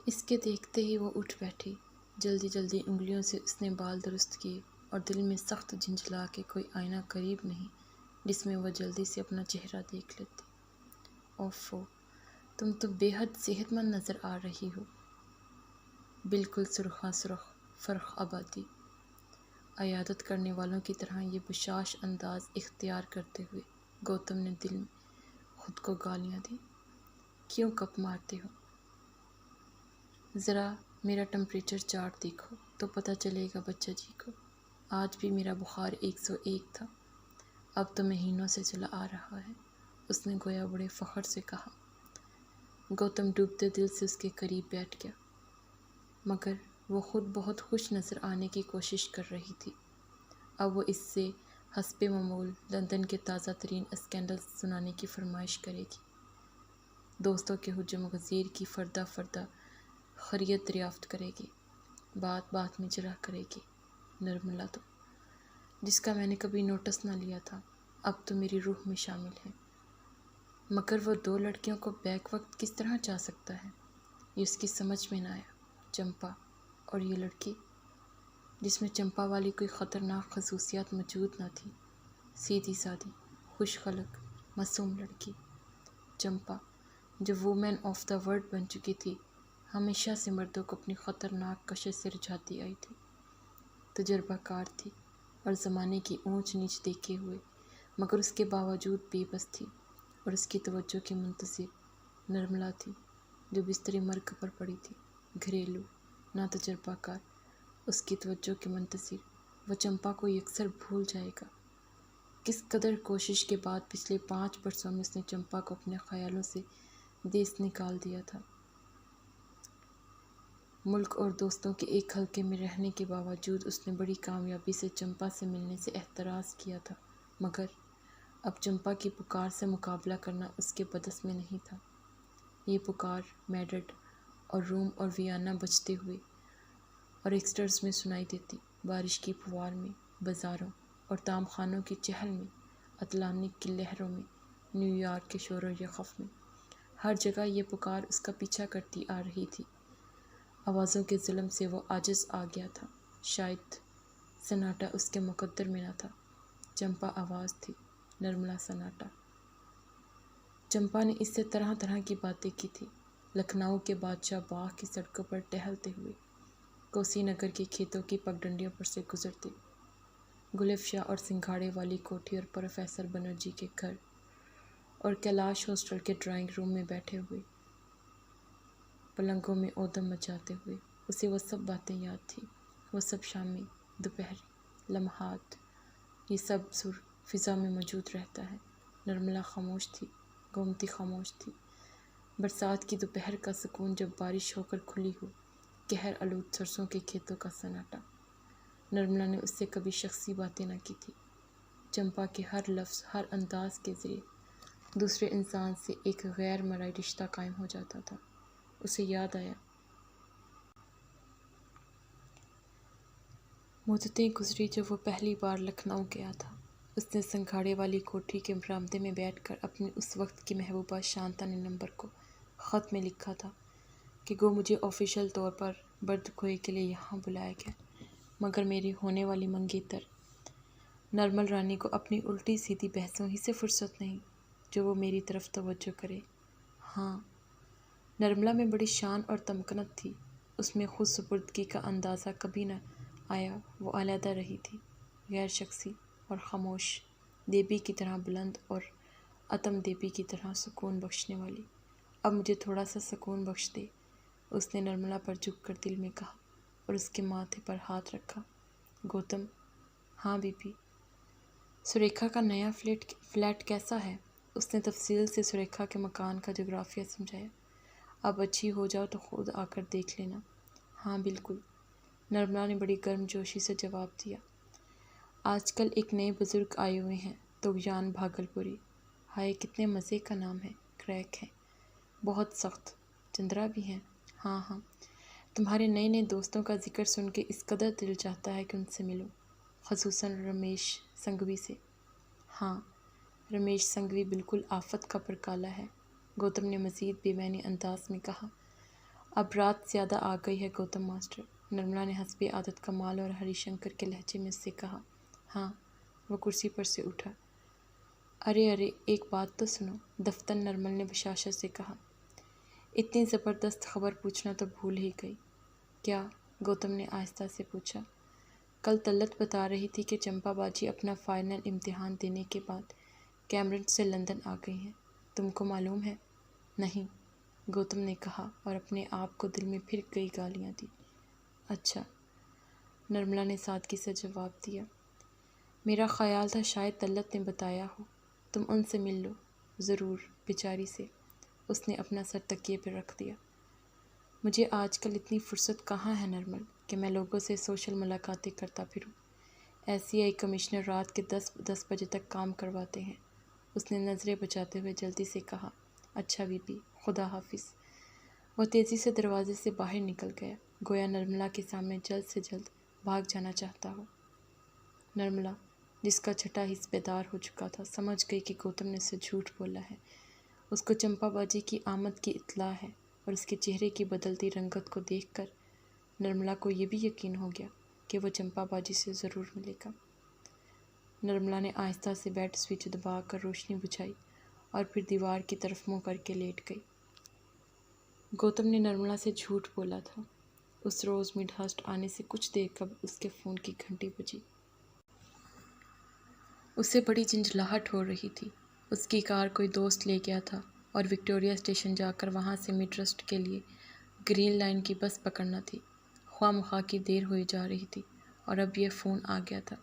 اس کے دیکھتے ہی وہ اٹھ بیٹھی۔ جلدی جلدی انگلیوں سے اس نے بال درست کیے اور دل میں سخت جھنجھلا کے کوئی آئینہ قریب نہیں جس میں وہ جلدی سے اپنا چہرہ دیکھ لیتی۔ اوفو، تم تو بے حد صحت مند نظر آ رہی ہو۔ بالکل سرخاں سرخ فرخ آبادی۔ عیادت کرنے والوں کی طرح یہ بشاش انداز اختیار کرتے ہوئے گوتم نے دل میں خود کو گالیاں دیں۔ کیوں کپ مارتے ہو؟ ذرا میرا ٹمپریچر چارٹ دیکھو تو پتہ چلے گا بچہ جی کو۔ آج بھی میرا بخار 101 تھا، اب تو مہینوں سے چلا آ رہا ہے، اس نے گویا بڑے فخر سے کہا۔ گوتم ڈوبتے دل سے اس کے قریب بیٹھ گیا، مگر وہ خود بہت خوش نظر آنے کی کوشش کر رہی تھی۔ اب وہ اس سے حسب معمول لندن کے تازہ ترین اسکینڈل سنانے کی فرمائش کرے گی، دوستوں کے ہجوم غزیر کی فردہ فردہ خیریت دریافت کرے گی، بات بات میں جلا کرے گی۔ نرملا تو، جس کا میں نے کبھی نوٹس نہ لیا تھا، اب تو میری روح میں شامل ہے۔ مگر وہ 2 لڑکیوں کو بیک وقت کس طرح جا سکتا ہے، یہ اس کی سمجھ میں نہ آیا۔ چمپا اور یہ لڑکی جس میں چمپا والی کوئی خطرناک خصوصیات موجود نہ تھی، سیدھی سادی خوش خلق معصوم لڑکی۔ چمپا جو وومین آف دا ورلڈ بن چکی تھی، ہمیشہ سے مردوں کو اپنی خطرناک کشش سے رجھاتی آئی تھی، تجربہ کار تھی اور زمانے کی اونچ نیچ دیکھے ہوئے مگر اس کے باوجود بے بس تھی اور اس کی توجہ کی منتظر نرملا تھی جو بستر مرگ پر پڑی تھی، گھریلو نا تجربہ کار، اس کی توجہ کے منتظر۔ وہ چمپا کو یکسر بھول جائے گا۔ کس قدر کوشش کے بعد پچھلے 5 برسوں میں اس نے چمپا کو اپنے خیالوں سے دیس نکال دیا تھا۔ ملک اور دوستوں کے ایک حلقے میں رہنے کے باوجود اس نے بڑی کامیابی سے چمپا سے ملنے سے احتراز کیا تھا، مگر اب چمپا کی پکار سے مقابلہ کرنا اس کے بدس میں نہیں تھا۔ یہ پکار میڈرڈ اور روم اور ویانا بجتے ہوئے اور ایکسٹرز میں سنائی دیتی، بارش کی پھوار میں، بازاروں اور طعام خانوں کی چہل میں، اطلانٹک کی لہروں میں، نیو یارک کے شور و یخف میں، ہر جگہ یہ پکار اس کا پیچھا کرتی آ رہی تھی۔ آوازوں کے ظلم سے وہ عاجز آ گیا تھا، شاید سناٹا اس کے مقدر میں نہ تھا۔ چمپا آواز تھی، نرملا سناٹا۔ چمپا نے اس سے طرح طرح کی باتیں کی تھی، لکھنؤ کے بادشاہ باغ کی سڑکوں پر ٹہلتے ہوئے، کوسی نگر کے کھیتوں کی پگڈنڈیوں پر سے گزرتے، گلف شاہ اور سنگھاڑے والی کوٹھی اور پروفیسر بنرجی کے گھر اور کیلاش ہاسٹل کے ڈرائنگ روم میں بیٹھے ہوئے، پلنگوں میں اودم مچاتے ہوئے۔ اسے وہ سب باتیں یاد تھیں، وہ سب شامیں، دوپہریں، لمحات، یہ سب سر فضا میں موجود رہتا ہے۔ نرملا خاموش تھی، گومتی خاموش تھی۔ برسات کی دوپہر کا سکون جب بارش ہو کر کھلی ہو، قہر آلود سرسوں کے کھیتوں کا سناٹا۔ نرملا نے اس سے کبھی شخصی باتیں نہ کی تھی۔ چمپا کے ہر لفظ، ہر انداز کے ذریعے دوسرے انسان سے ایک غیر مرئی رشتہ قائم ہو جاتا تھا۔ اسے یاد آیا، مدتیں گزری جب وہ پہلی بار لکھنؤ گیا تھا۔ اس نے سنگھاڑے والی کوٹھی کے برآمدے میں بیٹھ کر اپنی اس وقت کی محبوبہ شانتا نے نمبر کو خط میں لکھا تھا کہ گو مجھے آفیشیل طور پر بردخوئی کے لیے یہاں بلایا گیا، مگر میری ہونے والی منگیتر نرمل رانی کو اپنی الٹی سیدھی بحثوں ہی سے فرصت نہیں جو وہ میری طرف توجہ کرے۔ ہاں، نرملا میں بڑی شان اور تمکنت تھی، اس میں خود سپردگی کا اندازہ کبھی نہ آیا۔ وہ علیحدہ رہی تھی، غیر شخصی اور خاموش، دیوی کی طرح بلند اور اتم دیوی کی طرح سکون بخشنے والی۔ اب مجھے تھوڑا سا سکون بخش دے، اس نے نرملا پر جھک کر دل میں کہا اور اس کے ماتھے پر ہاتھ رکھا۔ گوتم، ہاں بی بی۔ سریکھا کا نیا فلیٹ کیسا ہے؟ اس نے تفصیل سے سریکھا کے مکان کا جغرافیہ سمجھایا۔ اب اچھی ہو جاؤ تو خود آ کر دیکھ لینا۔ ہاں بالکل، نرملا نے بڑی گرم جوشی سے جواب دیا۔ آج کل ایک نئے بزرگ آئے ہوئے ہیں، طغیان بھاگل پوری۔ ہائے کتنے مزے کا نام ہے، کریک ہے، بہت سخت۔ چندرا بھی ہیں؟ ہاں ہاں، تمہارے نئے نئے دوستوں کا ذکر سن کے اس قدر دل چاہتا ہے کہ ان سے ملو، خصوصاً رمیش سنگھوی سے۔ ہاں، رمیش سنگھوی بالکل آفت کا پرکالا ہے، گوتم نے مزید بے معنی انداز میں کہا۔ اب رات زیادہ آ گئی ہے گوتم ماسٹر، نرملا نے حسب عادت کمال اور ہری شنکر کے لہجے میں اس سے کہا۔ ہاں، وہ کرسی پر سے اٹھا۔ ارے ارے، ایک بات تو سنو، دفتن نرمل نے بشاشت سے کہا۔ اتنی زبردست خبر پوچھنا تو بھول ہی گئی۔ کیا؟ گوتم نے آہستہ سے پوچھا۔ کل طلعت بتا رہی تھی کہ چمپا باجی اپنا فائنل امتحان دینے کے بعد کیمبرج سے لندن آ گئی ہیں، تم کو معلوم ہے؟ نہیں، گوتم نے کہا اور اپنے آپ کو دل میں پھر کئی گالیاں دی۔ اچھا، نرملا نے سادگی سے جواب دیا۔ میرا خیال تھا شاید طلعت نے بتایا ہو، تم ان سے مل لو۔ ضرور، بیچاری سے۔ اس نے اپنا سر تکیے پہ رکھ دیا۔ مجھے آج کل اتنی فرصت کہاں ہے نرمل کہ میں لوگوں سے سوشل ملاقاتیں کرتا پھروں۔ ایسی آئی کمشنر رات کے 10 بجے تک کام کرواتے ہیں۔ اس نے نظریں بچاتے ہوئے جلدی سے کہا۔ اچھا بی بی، خدا حافظ۔ وہ تیزی سے دروازے سے باہر نکل گیا، گویا نرملا کے سامنے جلد سے جلد بھاگ جانا چاہتا ہو۔ نرملا، جس کا چھٹا حص بیدار ہو چکا تھا، سمجھ گئی کہ گوتم نے اسے جھوٹ بولا ہے۔ اس کو چمپا باجی کی آمد کی اطلاع ہے، اور اس کے چہرے کی بدلتی رنگت کو دیکھ کر نرملا کو یہ بھی یقین ہو گیا کہ وہ چمپا باجی سے ضرور ملے گا۔ نرملا نے آہستہ سے بیڈ سوئچ دبا کر روشنی بجھائی اور پھر دیوار کی طرف منہ کر کے لیٹ گئی۔ گوتم نے نرملا سے جھوٹ بولا تھا۔ اس روز مڈ ہرسٹ آنے سے کچھ دیر قبل اس کے فون کی گھنٹی بجی۔ اسے بڑی جھنجھلاہٹ ہو رہی تھی۔ اس کی کار کوئی دوست لے گیا تھا اور وکٹوریہ اسٹیشن جا کر وہاں سے مڈ ہرسٹ کے لیے گرین لائن کی بس پکڑنا تھی۔ خواہ مخواہ کی دیر ہوئی جا رہی تھی اور اب یہ فون آ گیا تھا۔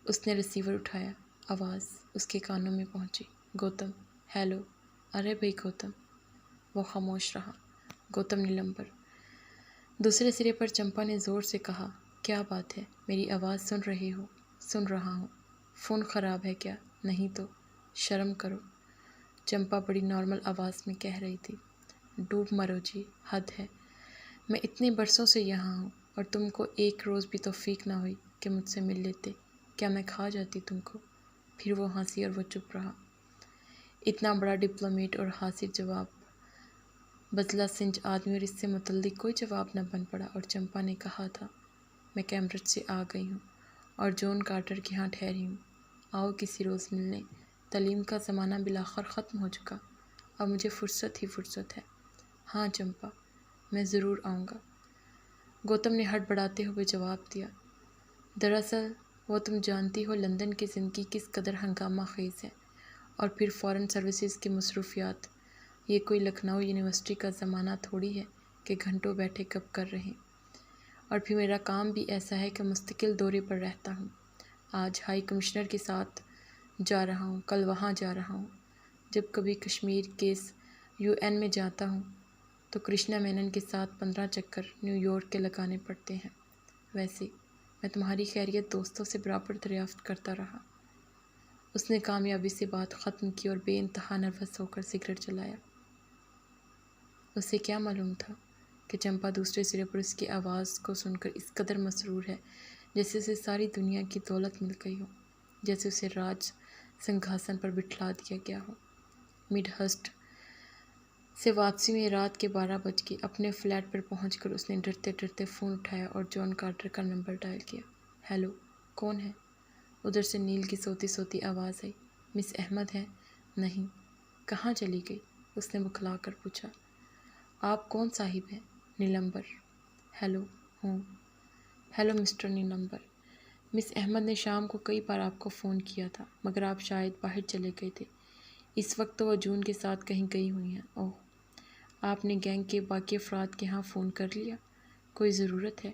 اس نے ریسیور اٹھایا۔ آواز اس کے کانوں میں پہنچی۔ گوتم، ہیلو۔ ارے بھئی گوتم۔ وہ خاموش رہا۔ گوتم نے نمبر۔ دوسرے سرے پر چمپا نے زور سے کہا۔ کیا بات ہے؟ میری آواز سن رہے ہو؟ سن رہا ہوں۔ فون خراب ہے کیا؟ نہیں تو۔ شرم کرو، چمپا بڑی نارمل آواز میں کہہ رہی تھی۔ ڈوب مرو جی، حد ہے۔ میں اتنے برسوں سے یہاں ہوں اور تم کو ایک روز بھی توفیق نہ ہوئی کہ مجھ سے مل لیتے۔ کیا میں کھا جاتی تم کو؟ پھر وہ ہنسی اور وہ چپ رہا۔ اتنا بڑا ڈپلومیٹ اور حاضر جواب بزلہ سنج آدمی، اور اس سے متعلق کوئی جواب نہ بن پڑا۔ اور چمپا نے کہا تھا، میں کیمبرج سے آ گئی ہوں اور جون کارٹر کے ہاں ٹھہری ہوں۔ آؤ کسی روز ملنے۔ تعلیم کا زمانہ بالآخر ختم ہو چکا، اب مجھے فرصت ہی فرصت ہے۔ ہاں چمپا، میں ضرور آؤں گا، گوتم نے ہڑبڑاتے ہوئے جواب دیا۔ دراصل وہ تم جانتی ہو لندن کی زندگی کس قدر ہنگامہ خیز ہے، اور پھر فارن سروسز کی مصروفیات۔ یہ کوئی لکھنؤ یونیورسٹی کا زمانہ تھوڑی ہے کہ گھنٹوں بیٹھے گپ کر رہے۔ اور پھر میرا کام بھی ایسا ہے کہ مستقل دورے پر رہتا ہوں۔ آج ہائی کمشنر کے ساتھ جا رہا ہوں، کل وہاں جا رہا ہوں۔ جب کبھی کشمیر کیس UN میں جاتا ہوں تو کرشنا مینن کے ساتھ 15 چکر نیو یارک کے لگانے پڑتے ہیں۔ ویسے میں تمہاری خیریت دوستوں سے برابر دریافت کرتا رہا۔ اس نے کامیابی سے بات ختم کی اور بے انتہا نروس ہو کر سگریٹ جلایا۔ اسے کیا معلوم تھا کہ چمپا دوسرے سرے پر اس کی آواز کو سن کر اس قدر مسرور ہے جیسے اسے ساری دنیا کی دولت مل گئی ہو، جیسے اسے راج سنگھاسن پر بٹھلا دیا گیا ہو۔ مڈ ہرسٹ سے واپسی میں رات کے 12 بج گئے۔ اپنے فلیٹ پر پہنچ کر اس نے ڈرتے ڈرتے فون اٹھایا اور جون کارٹر کا نمبر ڈائل کیا۔ ہیلو، کون ہے؟ ادھر سے نیل کی سوتی سوتی آواز آئی۔ مس احمد ہیں؟ نہیں۔ کہاں چلی گئی؟ اس نے بکھلا کر پوچھا۔ آپ کون صاحب ہیں؟ نیلمبر۔ ہیلو، ہوں۔ ہیلو مسٹر نیلمبر، مس احمد نے شام کو کئی بار آپ کو فون کیا تھا، مگر آپ شاید باہر چلے گئے تھے۔ اس وقت تو وہ جون کے ساتھ کہیں گئی ہوئی ہیں۔ اوہ، آپ نے گینگ کے باقی افراد کے ہاں فون کر لیا؟ کوئی ضرورت ہے؟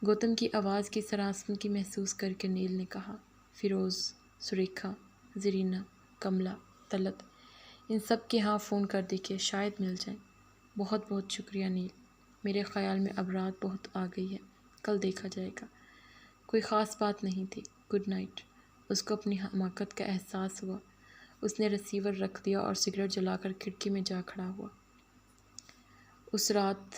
گوتم کی آواز کی سراسمگی محسوس کر کے نیل نے کہا۔ فیروز، سریکھا، زرینہ، کملا، طلعت، ان سب کے ہاں فون کر دیکھیے، شاید مل جائیں۔ بہت بہت شکریہ نیل، میرے خیال میں اب رات بہت آ گئی ہے، کل دیکھا جائے گا۔ کوئی خاص بات نہیں تھی، گڈ نائٹ۔ اس کو اپنی حماقت کا احساس ہوا۔ اس نے ریسیور رکھ دیا اور سگریٹ جلا کر کھڑکی میں جا کھڑا ہوا۔ اس رات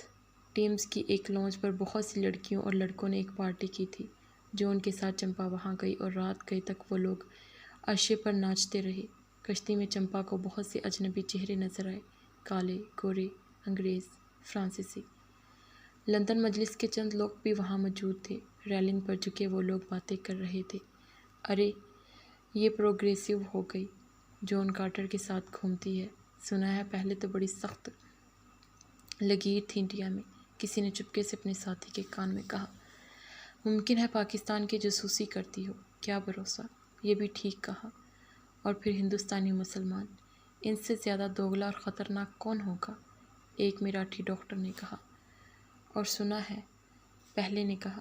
ٹیمز کی ایک لانچ پر بہت سی لڑکیوں اور لڑکوں نے ایک پارٹی کی تھی۔ جون کے ساتھ چمپا وہاں گئی اور رات گئے تک وہ لوگ عرصے پر ناچتے رہے۔ کشتی میں چمپا کو بہت سے اجنبی چہرے نظر آئے، کالے، گورے، انگریز، فرانسیسی۔ لندن مجلس کے چند لوگ بھی وہاں موجود تھے۔ ریلنگ پر جھکے وہ لوگ باتیں کر رہے تھے۔ ارے یہ پروگریسو ہو گئی، جون کارٹر کے ساتھ گھومتی ہے۔ سنا ہے پہلے تو بڑی سخت لگیر تھی انڈیا میں، کسی نے چپکے سے اپنے ساتھی کے کان میں کہا۔ ممکن ہے پاکستان کی جاسوسی کرتی ہو، کیا بھروسہ۔ یہ بھی ٹھیک کہا۔ اور پھر ہندوستانی مسلمان، ان سے زیادہ دوگلا اور خطرناک کون ہوگا، ایک مراٹھی ڈاکٹر نے کہا۔ اور سنا ہے، پہلے نے کہا،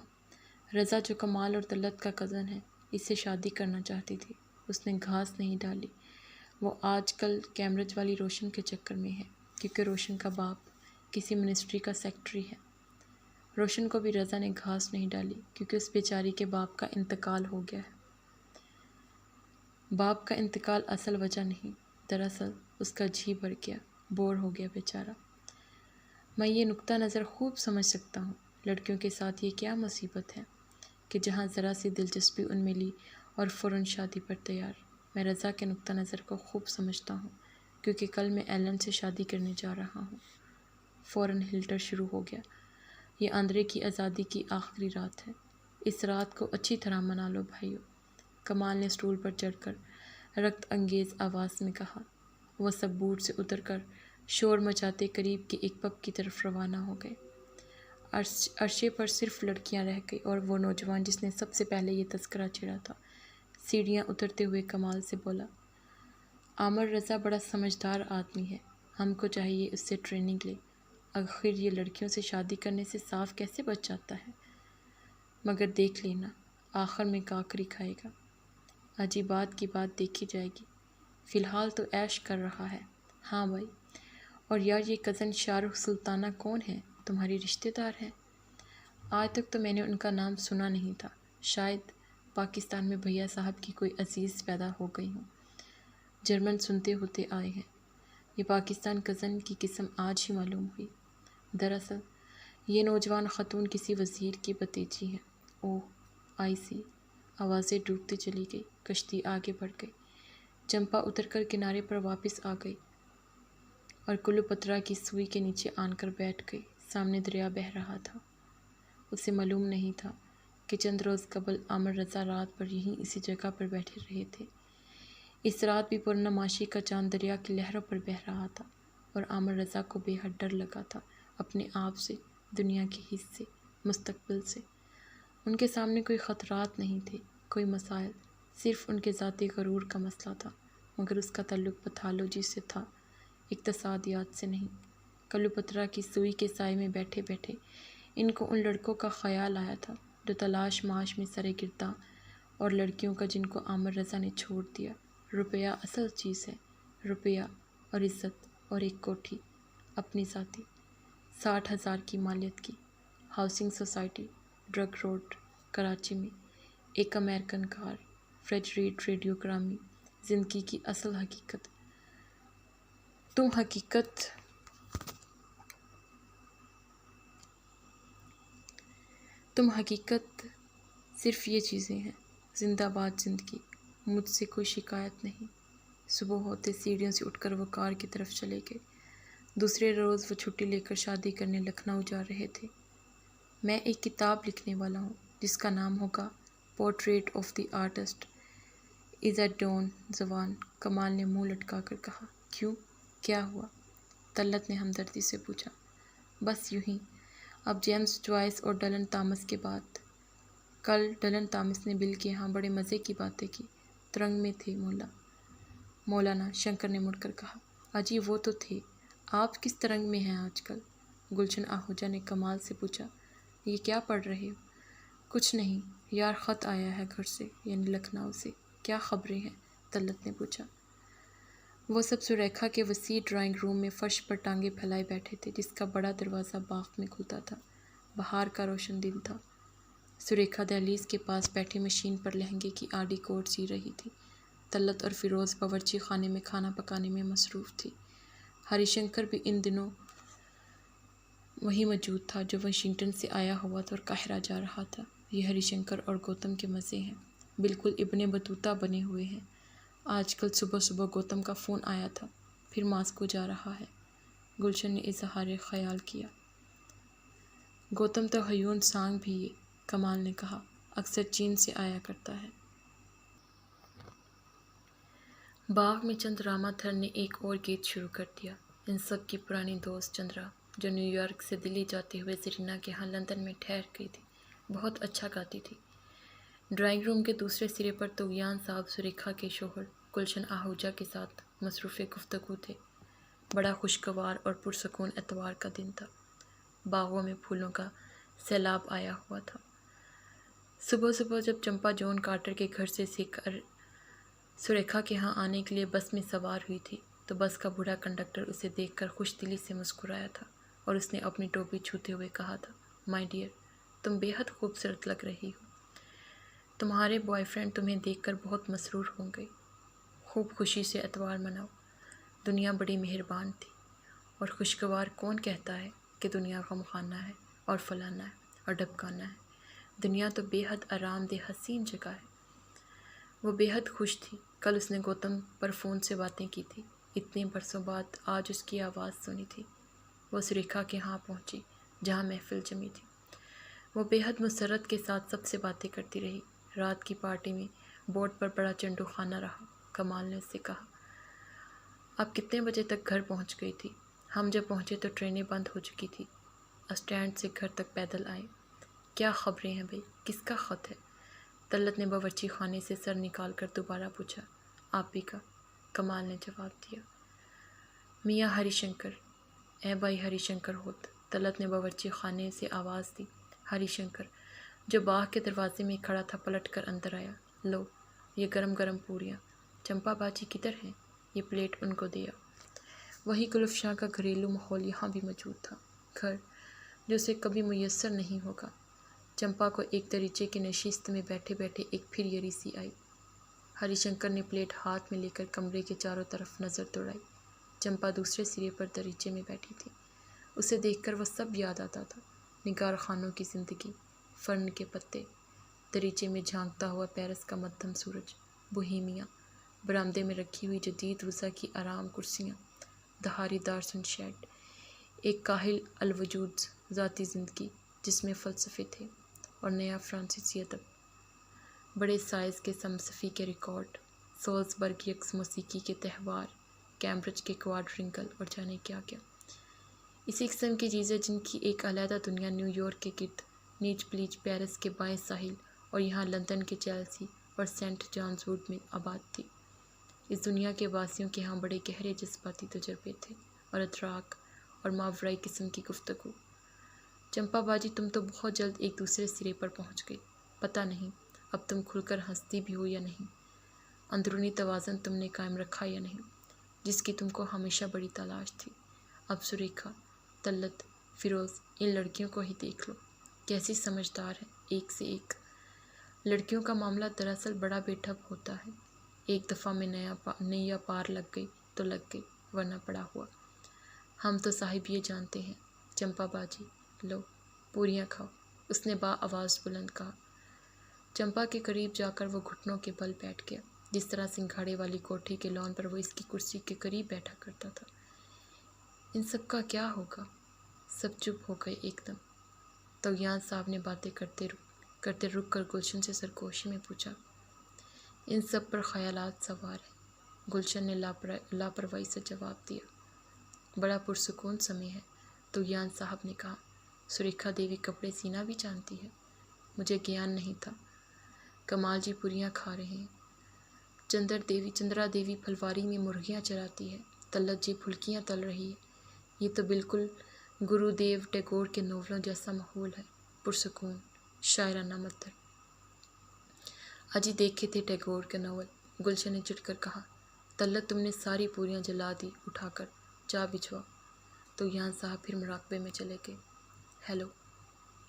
رضا جو کمال اور طلعت کا کزن ہے، اس سے شادی کرنا چاہتی تھی۔ اس نے گھاس نہیں ڈالی۔ وہ آج کل کیمبرج والی روشن کے چکر میں ہے، کیونکہ روشن کا باپ کسی منسٹری کا سیکرٹری ہے۔ روشن کو بھی رضا نے گھاس نہیں ڈالی، کیونکہ اس بیچاری کے باپ کا انتقال ہو گیا ہے۔ باپ کا انتقال اصل وجہ نہیں، دراصل اس کا جی بھر گیا، بور ہو گیا بیچارہ۔ میں یہ نقطہ نظر خوب سمجھ سکتا ہوں۔ لڑکیوں کے ساتھ یہ کیا مصیبت ہے کہ جہاں ذرا سی دلچسپی ان میں لی اور فوراً شادی پر تیار۔ میں رضا کے نقطہ نظر کو خوب سمجھتا ہوں، کیونکہ کل میں ایلن سے شادی کرنے جا رہا ہوں۔ فوراً ہلٹر شروع ہو گیا۔ یہ آندرے کی آزادی کی آخری رات ہے۔ اس رات کو اچھی طرح منا لو بھائیو، کمال نے سٹول پر چڑھ کر رکت انگیز آواز میں کہا۔ وہ سب بوٹ سے اتر کر شور مچاتے قریب کے ایک پب کی طرف روانہ ہو گئے۔ عرصے پر صرف لڑکیاں رہ گئی اور وہ نوجوان جس نے سب سے پہلے یہ تذکرہ چھیڑا تھا۔ سیڑھیاں اترتے ہوئے کمال سے بولا، عامر رضا بڑا سمجھدار آدمی ہے، ہم کو چاہیے اس سے ٹریننگ لے۔ آخر یہ لڑکیوں سے شادی کرنے سے صاف کیسے بچ جاتا ہے؟ مگر دیکھ لینا، آخر میں کاکری کھائے گا۔ اجی بات کی بات دیکھی جائے گی، فی الحال تو عیش کر رہا ہے۔ ہاں بھائی، اور یار یہ کزن شاہ رخ سلطانہ کون ہے، تمہاری رشتہ دار ہے؟ آج تک تو میں نے ان کا نام سنا نہیں تھا، شاید پاکستان میں بھیا صاحب کی کوئی عزیز پیدا ہو گئی ہوں، جرمن سنتے ہوتے آئے ہیں۔ یہ پاکستان کزن کی قسم آج ہی معلوم ہوئی۔ دراصل یہ نوجوان خاتون کسی وزیر کی بھتیجی ہے۔ اوہ آئی سی۔ آوازیں ڈوبتی چلی گئی، کشتی آگے بڑھ گئی۔ چمپا اتر کر کنارے پر واپس آ گئی اور کلوپترا کی سوئی کے نیچے آن کر بیٹھ گئی۔ سامنے دریا بہہ رہا تھا۔ اسے معلوم نہیں تھا کہ چند روز قبل عامر رضا رات بھر یہیں اسی جگہ پر بیٹھے رہے تھے۔ اس رات بھی پورنماشی کا چاند دریا کی لہروں پر بہہ رہا تھا اور عامر رضا کو بے حد ڈر لگا تھا، اپنے آپ سے، دنیا کے حس سے، مستقبل سے۔ ان کے سامنے کوئی خطرات نہیں تھے، کوئی مسائل، صرف ان کے ذاتی غرور کا مسئلہ تھا، مگر اس کا تعلق پیتھالوجی سے تھا، اقتصادیات سے نہیں۔ کلوپترا کی سوئی کے سائے میں بیٹھے بیٹھے ان کو ان لڑکوں کا خیال آیا تھا جو تلاش معاش میں سرے گرداں، اور لڑکیوں کا جن کو عامر رضا نے چھوڑ دیا۔ روپیہ اصل چیز ہے، روپیہ اور عزت اور ایک کوٹھی، اپنی ذاتی، 60,000 کی مالیت کی، housing society, drug road, Karachi میں، ایک امریکن کار، فریج ریڈ ریڈیوگرامی، زندگی کی اصل حقیقت۔ تم حقیقت صرف یہ چیزیں ہیں۔ زندہ باد زندگی، مجھ سے کوئی شکایت نہیں۔ صبح ہوتے سیڑھیوں سے اٹھ کر وہ کار کی طرف چلے گئے۔ دوسرے روز وہ چھٹی لے کر شادی کرنے لکھنؤ جا رہے تھے۔ میں ایک کتاب لکھنے والا ہوں جس کا نام ہوگا پورٹریٹ آف دی آرٹسٹ عزت-ڈون زوان، کمال نے منہ لٹکا کر کہا۔ کیوں، کیا ہوا؟ طلعت نے ہمدردی سے پوچھا۔ بس یوں ہی، اب جیمز جوائس اور ڈلن تامس کے بعد۔ کل ڈلن تامس نے بل کے یہاں بڑے مزے کی باتیں کی، ترنگ میں تھے مولانا شنکر نے مڑ کر کہا۔ اجی وہ تو تھے، آپ کس ترنگ میں ہیں آج کل؟ گلشن آہوجا نے کمال سے پوچھا۔ یہ کیا پڑھ رہے ہو؟ کچھ نہیں یار، خط آیا ہے گھر سے، یعنی لکھنؤ سے۔ کیا خبریں ہیں؟ طلعت نے پوچھا۔ وہ سب سریکھا کے وسیع ڈرائنگ روم میں فرش پر ٹانگیں پھیلائے بیٹھے تھے، جس کا بڑا دروازہ باغ میں کھلتا تھا۔ بہار کا روشن دن تھا۔ سریکھا دہلیز کے پاس بیٹھی مشین پر لہنگے کی آڑی کوٹ سی رہی تھی۔ طلعت اور فیروز باورچی خانے میں کھانا پکانے میں مصروف تھی۔ ہری شنکر بھی ان دنوں وہیں موجود تھا جو واشنگٹن سے آیا ہوا تھا اور قاہرہ جا رہا تھا۔ یہ ہری شنکر اور گوتم کے مزے ہیں، بالکل ابن بطوطہ بنے ہوئے ہیں۔ آج کل صبح صبح گوتم کا فون آیا تھا، پھر ماسکو جا رہا ہے۔ گلشن نے اظہار خیال کیا۔ گوتم تو ہیون سانگ بھی ہے، کمال نے کہا، اکثر چین سے آیا کرتا ہے۔ باغ میں چند راما تھر نے ایک اور گیت شروع کر دیا۔ ان سب کی پرانی دوست چندرا، جو نیو یارک سے دلی جاتے ہوئے زرینا کے ہاں لندن میں ٹھہر گئی تھی، بہت اچھا گاتی تھی۔ ڈرائنگ روم کے دوسرے سرے پر طغیان صاحب سریکھا کے شوہر گلشن آہوجا کے ساتھ مصروف گفتگو تھے۔ بڑا خوشگوار اور پرسکون اتوار کا دن تھا۔ باغوں میں پھولوں کا سیلاب آیا ہوا تھا۔ صبح صبح جب چمپا جون کارٹر کے گھر سے سریکھا کے ہاں آنے کے لیے بس میں سوار ہوئی تھی تو بس کا بوڑھا کنڈکٹر اسے دیکھ کر خوش دلی سے مسکرایا تھا اور اس نے اپنی ٹوپی چھوتے ہوئے کہا تھا، مائی ڈیئر، تم بے حد خوبصورت لگ رہی ہو۔ تمہارے بوائے فرینڈ تمہیں دیکھ کر بہت مسرور ہوں گے۔ خوب خوشی سے اتوار مناؤ۔ دنیا بڑی مہربان تھی، اور خوشگوار کون کہتا ہے کہ دنیا غمخانہ ہے اور فلانا ہے اور ڈبکانہ ہے۔ دنیا تو بے حد آرام دہ حسین جگہ ہے۔ وہ بے حد خوش تھی۔ کل اس نے گوتم پر فون سے باتیں کی تھی۔ اتنے برسوں بعد آج اس کی آواز سنی تھی۔ وہ سریکھا کے ہاں پہنچی جہاں محفل جمی تھی۔ وہ بے حد مسرت کے ساتھ سب سے باتیں کرتی رہی۔ رات کی پارٹی میں بورڈ پر بڑا چنڈو خانہ رہا۔ کمال نے اس سے کہا، آپ کتنے بجے تک گھر پہنچ گئی تھی؟ ہم جب پہنچے تو ٹرینیں بند ہو چکی تھی۔ اسٹینڈ سے گھر تک پیدل آئے۔ کیا خبریں ہیں بھائی، کس کا خط ہے؟ طلعت نے باورچی خانے سے سر نکال کر دوبارہ پوچھا۔ آپ ہی کا، کمال نے جواب دیا۔ میاں ہری شنکر، اے بھائی ہری شنکر ہوت، طلعت نے باورچی خانے سے آواز دی۔ ہری شنکر، جو باغ کے دروازے میں کھڑا تھا، پلٹ کر اندر آیا۔ لو، یہ گرم گرم پوریاں۔ چمپا باجی کدھر ہیں؟ یہ پلیٹ ان کو دیا۔ وہی گل افشاں کا گھریلو ماحول یہاں بھی موجود تھا۔ گھر جو اسے کبھی میسر نہیں ہوگا۔ چمپا کو ایک دریچے کی نشست میں بیٹھے بیٹھے ایک پھر یری سی آئی۔ ہری شنکر نے پلیٹ ہاتھ میں لے کر کمرے کے چاروں طرف نظر دوڑائی۔ چمپا دوسرے سرے پر دریچے میں بیٹھی تھی۔ اسے دیکھ کر وہ سب یاد آتا تھا۔ نگار خانوں کی زندگی، فرن کے پتے، دریچے میں جھانکتا ہوا پیرس کا مدھم سورج، بوہیمیا، برآمدے میں رکھی ہوئی جدید روزہ کی آرام کرسیاں، دھاری دار سن شیڈ، ایک کاہل الوجود ذاتی زندگی جس میں فلسفے تھے اور نیا فرانسیسی ادب، بڑے سائز کے سمسفی کے ریکارڈ، سالزبرگ یکس موسیقی کے تہوار، کیمبرج کے کوارٹرنگل اور جانے کیا کیا۔ اسی قسم کی چیزیں جن کی ایک علیحدہ دنیا نیو یارک کے گرد، نیچ پلیچ پیرس کے بائیں ساحل اور یہاں لندن کے چیلسی اور سینٹ جانز ووڈ میں آباد تھی۔ اس دنیا کے واسیوں کے ہاں بڑے گہرے جذباتی تجربے تھے اور ادراک اور ماورائی قسم کی گفتگو۔ چمپا باجی، تم تو بہت جلد ایک دوسرے سرے پر پہنچ گئی۔ پتہ نہیں اب تم کھل کر ہنستی بھی ہو یا نہیں، اندرونی توازن تم نے قائم رکھا یا نہیں، جس کی تم کو ہمیشہ بڑی تلاش تھی۔ اب سریکھا، طلعت، فیروز، ان لڑکیوں کو ہی دیکھ لو، کیسی سمجھدار ہیں، ایک سے ایک۔ لڑکیوں کا معاملہ دراصل بڑا بے ڈھب ہوتا ہے۔ ایک دفعہ میں نیا پار لگ گئی تو لگ گئی، ورنہ پڑا ہوا۔ ہم تو صاحب یہ جانتے ہیں۔ چمپا باجی، لو، پوریاں کھاؤ، اس نے با آواز بلند کہا۔ چمپا کے قریب جا کر وہ گھٹنوں کے بل بیٹھ گیا، جس طرح سنگھاڑے والی کوٹھی کے لان پر وہ اس کی کرسی کے قریب بیٹھا کرتا تھا۔ ان سب کا کیا ہوگا؟ سب چپ ہو گئے ایک دم۔ طغیان صاحب نے باتیں کرتے رک کر گلشن سے سرگوشی میں پوچھا، ان سب پر خیالات سوار ہیں؟ گلشن نے لاپرواہی سے جواب دیا، بڑا پرسکون سمے ہے۔ طغیان صاحب نے کہا، سریکھا دیوی کپڑے سینا بھی جانتی ہے؟ مجھے گیان نہیں تھا۔ کمال جی پوریاں کھا رہے ہیں۔ چندرا دیوی پھلواری میں مرغیاں چراتی ہے۔ طلعت جی پھلکیاں تل رہی ہے۔ یہ تو بالکل گرو دیو ٹیگور کے ناولوں جیسا ماحول ہے، پرسکون، شاعرانہ منظر۔ اجی دیکھے تھے ٹیگور کے ناول، گلشن نے چڑھ کر کہا۔ طلعت، تم نے ساری پوریاں جلا دی، اٹھا کر چا بھجواؤ۔ طغیان صاحب پھر مراقبے میں چلے گئے۔ ہیلو،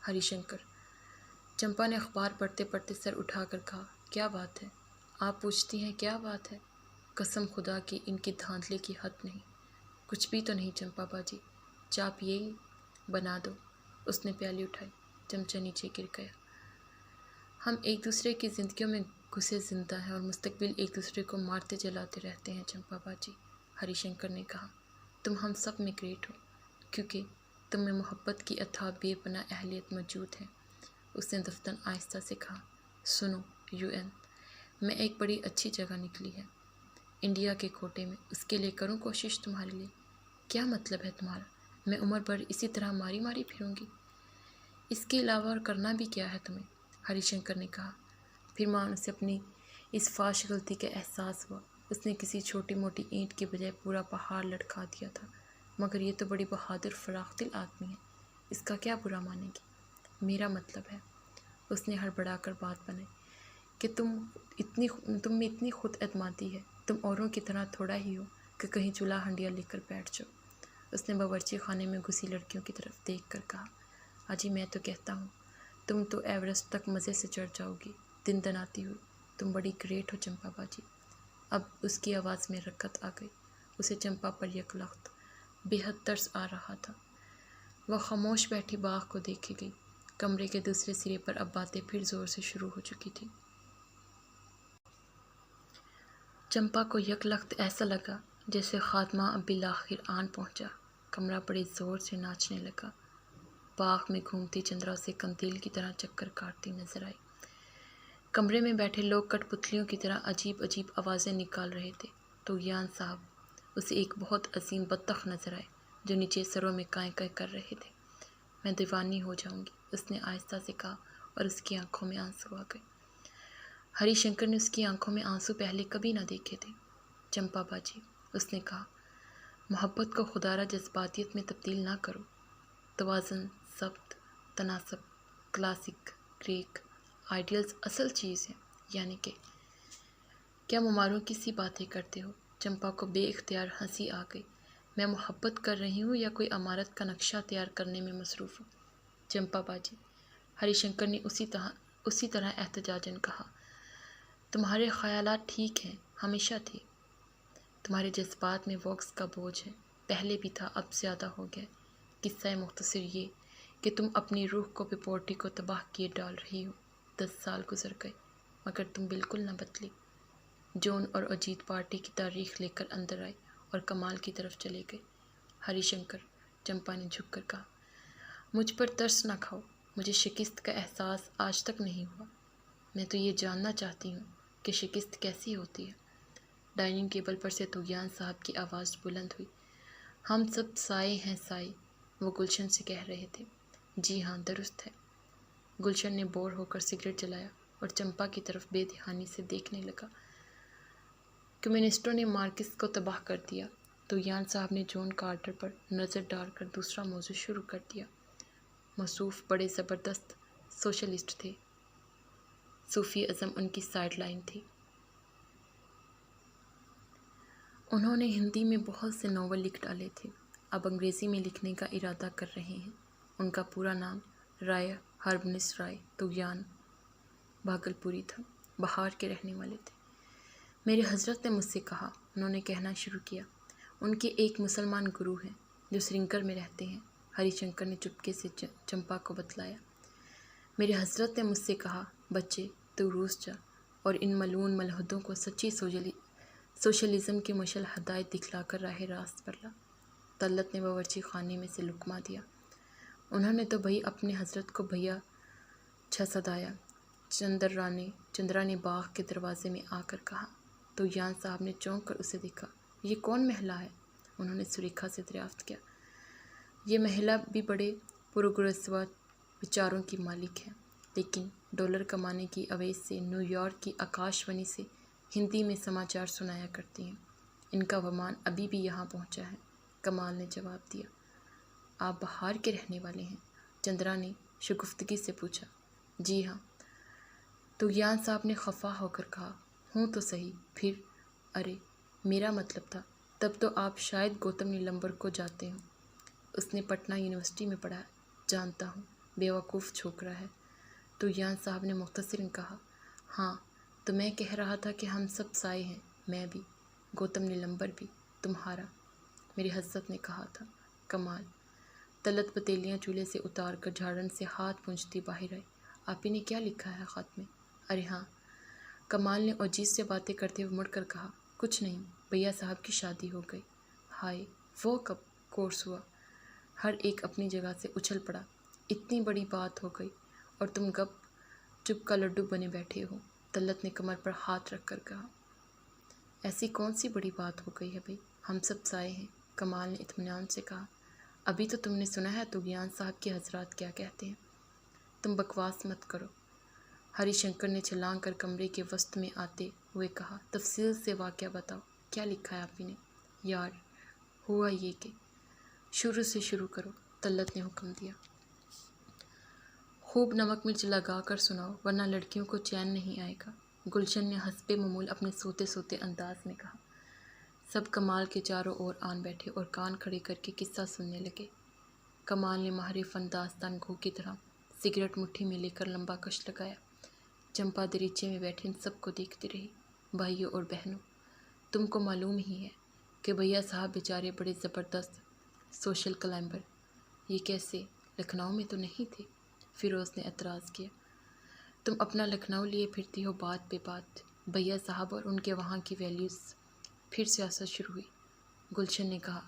ہری شنکر۔ چمپا نے اخبار پڑھتے پڑھتے سر اٹھا کر کہا، کیا بات ہے؟ آپ پوچھتی ہیں کیا بات ہے؟ قسم خدا کی ان کی دھاندلی کی حد نہیں۔ کچھ بھی تو نہیں چمپا باجی، چا پیے ہی؟ بنا دو۔ اس نے پیالی اٹھائی، چمچہ نیچے گر گیا۔ ہم ایک دوسرے کی زندگیوں میں گھسے زندہ ہیں اور مستقبل ایک دوسرے کو مارتے جلاتے رہتے ہیں چمپا باجی، ہری شنکر نے کہا۔ تم ہم سب میں گریٹ ہو، کیونکہ تم میں محبت کی اتھاہ بے پناہ اہلیت موجود ہے۔ اس نے دفتن آہستہ سے کہا، سنو UN، میں ایک بڑی اچھی جگہ نکلی ہے، انڈیا کے کوٹے میں، اس کے لیے کروں کوشش تمہارے لیے۔ کیا مطلب ہے تمہارا؟ میں عمر بھر اسی طرح ماری ماری پھروں گی؟ اس کے علاوہ اور کرنا بھی کیا ہے تمہیں؟ ہری شنکر نے کہا۔ پھر مان اسے اپنی اس فاش غلطی کا احساس ہوا۔ اس نے کسی چھوٹی موٹی اینٹ کے بجائے پورا پہاڑ لٹکا دیا تھا۔ مگر یہ تو بڑی بہادر فراخ دل آدمی ہے، اس کا کیا برا مانیں گی؟ میرا مطلب ہے، اس نے ہڑبڑا کر بات بنائی، کہ تم میں اتنی خود اعتمادی ہے، تم اوروں کی طرح تھوڑا ہی ہو کہ کہیں چولہا ہنڈیا لے کر بیٹھ جاؤ۔ اس نے باورچی خانے میں گھسی لڑکیوں کی طرف دیکھ کر کہا، اجی میں تو کہتا ہوں تم تو ایورسٹ تک مزے سے چڑھ جاؤ گی، دن دناتی ہوئی۔ تم بڑی گریٹ ہو چمپا باجی۔ اب اس کی آواز میں رکت آ گئی۔ اسے چمپا پر یک لخت بے حد ترس آ رہا تھا۔ وہ خاموش بیٹھی باغ کو دیکھے گئی۔ کمرے کے دوسرے سرے پر اب باتیں پھر زور سے شروع ہو چکی تھیں۔ چمپا کو یک لخت ایسا لگا جیسے خاتمہ اب بالآخر آن پہنچا۔ کمرہ بڑے زور سے ناچنے لگا۔ باغ میں گھومتی چندرا اسے قندیل کی طرح چکر کاٹتی نظر آئی۔ کمرے میں بیٹھے لوگ کٹ پتلیوں کی طرح عجیب عجیب آوازیں نکال رہے تھے۔ طغیان صاحب اسے ایک بہت عظیم بطخ نظر آئے جو نیچے سروں میں کائیں کائیں کر رہے تھے۔ میں دیوانی ہو جاؤں گی، اس نے آہستہ سے کہا، اور اس کی آنکھوں میں آنسو آ گئے۔ ہری شنکر نے اس کی آنکھوں میں آنسو پہلے کبھی نہ دیکھے تھے۔ چمپا باجی، اس نے کہا، محبت کو خودارہ جذباتیت میں تبدیل نہ کرو۔ توازن، ضبط، تناسب، کلاسک گریک آئیڈیلز اصل چیز ہے، یعنی کہ کیا مماروں کی سی باتیں کرتے ہو؟ چمپا کو بے اختیار ہنسی آ گئی۔ میں محبت کر رہی ہوں یا کوئی عمارت کا نقشہ تیار کرنے میں مصروف ہوں؟ چمپا باجی، ہری شنکر نے اسی طرح احتجاجاً کہا، تمہارے خیالات ٹھیک ہیں، ہمیشہ تھے۔ تمہارے جذبات میں وکس کا بوجھ ہے، پہلے بھی تھا، اب زیادہ ہو گیا۔ قصہ مختصر یہ کہ تم اپنی روح کو پپورٹی کو تباہ کیے ڈال رہی ہو۔ 10 سال گزر گئے مگر تم بالکل نہ بدلی۔ جون اور اجیت پارٹی کی تاریخ لے کر اندر آئے اور کمال کی طرف چلے گئے۔ ہری شنکر، چمپا نے جھک کر کہا، مجھ پر ترس نہ کھاؤ، مجھے شکست کا احساس آج تک نہیں ہوا۔ میں تو یہ جاننا چاہتی ہوں کہ شکست کیسی ہوتی ہے۔ ڈائننگ ٹیبل پر سے طغیان صاحب کی آواز بلند ہوئی، ہم سب سائے ہیں سائے، وہ گلشن سے کہہ رہے تھے۔ جی ہاں، درست ہے۔ گلشن نے بور ہو کر سگریٹ جلایا اور چمپا کی طرف بے دھیانی سے دیکھنے لگا۔ کمیونسٹوں نے مارکس کو تباہ کر دیا۔ طغیان صاحب نے جون کارٹر پر نظر ڈال کر دوسرا موضوع شروع کر دیا۔ مصوف بڑے زبردست سوشلسٹ تھے۔ صوفی ازم ان کی سائیڈ لائن تھی۔ انہوں نے ہندی میں بہت سے ناول لکھ ڈالے تھے، اب انگریزی میں لکھنے کا ارادہ کر رہے ہیں۔ ان کا پورا نام رائے ہربنس رائے طغیان بھاگل پوری تھا، بہار کے رہنے والے تھے۔ میرے حضرت نے مجھ سے کہا، انہوں نے کہنا شروع کیا، ان کے ایک مسلمان گرو ہیں جو سرینگر میں رہتے ہیں۔ ہری شنکر نے چپکے سے چمپا کو بتلایا۔ میرے حضرت نے مجھ سے کہا، بچے تو روس جا اور ان ملعون ملحدوں کو سچی سوشلزم کی مشعل ہدایت دکھلا کر راہ راست پر لا۔ طلعت نے باورچی خانے میں سے لقمہ دیا۔ انہوں نے تو بھئی اپنے حضرت کو بھیا چھسدایا۔ چندرا نے باغ کے دروازے میں آ کر کہا۔ طغیان صاحب نے چونک کر اسے دیکھا۔ یہ کون محلہ ہے؟ انہوں نے سریکھا سے دریافت کیا۔ یہ محلہ بھی بڑے پرگرسوا وچاروں کی مالک ہے، لیکن ڈالر کمانے کی اویز سے نیو یارک کی آکاشوانی سے ہندی میں سماچار سنایا کرتی ہیں۔ ان کا ومان ابھی بھی یہاں پہنچا ہے، کمال نے جواب دیا۔ آپ بہار کے رہنے والے ہیں؟ چندرا نے شگفتگی سے پوچھا۔ جی ہاں، طغیان صاحب نے خفا ہو کر کہا۔ ہوں تو صحیح، پھر؟ ارے میرا مطلب تھا، تب تو آپ شاید گوتم نیلمبر کو جاتے ہوں۔ اس نے پٹنہ یونیورسٹی میں پڑھا ہے۔ جانتا ہوں، بیوقوف چھوکرا ہے۔ طغیان صاحب نے مختصراً کہا۔ ہاں، تو میں کہہ رہا تھا کہ ہم سب سائے ہیں، میں بھی، گوتم نیلمبر بھی، تمہارا، میری حضرت نے کہا تھا۔ کمال، طلعت پتیلیاں چولہے سے اتار کر جھاڑن سے ہاتھ پونچھتی باہر آئی۔ آپ ہی نے کیا لکھا ہے خط میں؟ ارے ہاں، کمال نے اجیت سے باتیں کرتے ہوئے مڑ کر کہا، کچھ نہیں، بھیا صاحب کی شادی ہو گئی۔ ہائے، وہ کب کورس ہوا؟ ہر ایک اپنی جگہ سے اچھل پڑا۔ اتنی بڑی بات ہو گئی اور تم گپ چپ کا لڈو بنے بیٹھے ہو، طلعت نے کمر پر ہاتھ رکھ کر کہا۔ ایسی کون سی بڑی بات ہو گئی ہے بھائی، ہم سب سائے ہیں، کمال نے اطمینان سے کہا۔ ابھی تو تم نے سنا ہے تغیان صاحب کے حضرات کیا کہتے ہیں۔ تم بکواس مت کرو، ہری شنکر نے چھلانگ کر کمرے کے وسط میں آتے ہوئے کہا۔ تفصیل سے واقعہ بتاؤ، کیا لکھا ہے آپ نے؟ یار ہوا یہ کہ شروع سے شروع کرو، طلعت نے حکم دیا۔ خوب نمک مرچ لگا کر سناؤ ورنہ لڑکیوں کو چین نہیں آئے گا، گلشن نے حسب معمول اپنے سوتے سوتے انداز میں کہا۔ سب کمال کے چاروں اور آن بیٹھے اور کان کھڑے کر کے قصہ سننے لگے۔ کمال نے ماہر فن داستان گو کی طرح سگریٹ مٹھی میں لے کر لمبا کش لگایا۔ چمپا دریچے میں بیٹھے ان سب کو دیکھتی رہی۔ بھائیوں اور بہنوں، تم کو معلوم ہی ہے کہ بھیا صاحب بیچارے بڑے زبردست سوشل کلائمبر۔ یہ کیسے، لکھنؤ میں تو نہیں تھے؟ فیروز نے اعتراض کیا۔ تم اپنا لکھنؤ لیے پھرتی ہو بات پہ بات۔ بھیا صاحب اور ان کے وہاں کی ویلیوز، پھر سیاست شروع ہوئی، گلشن نے کہا۔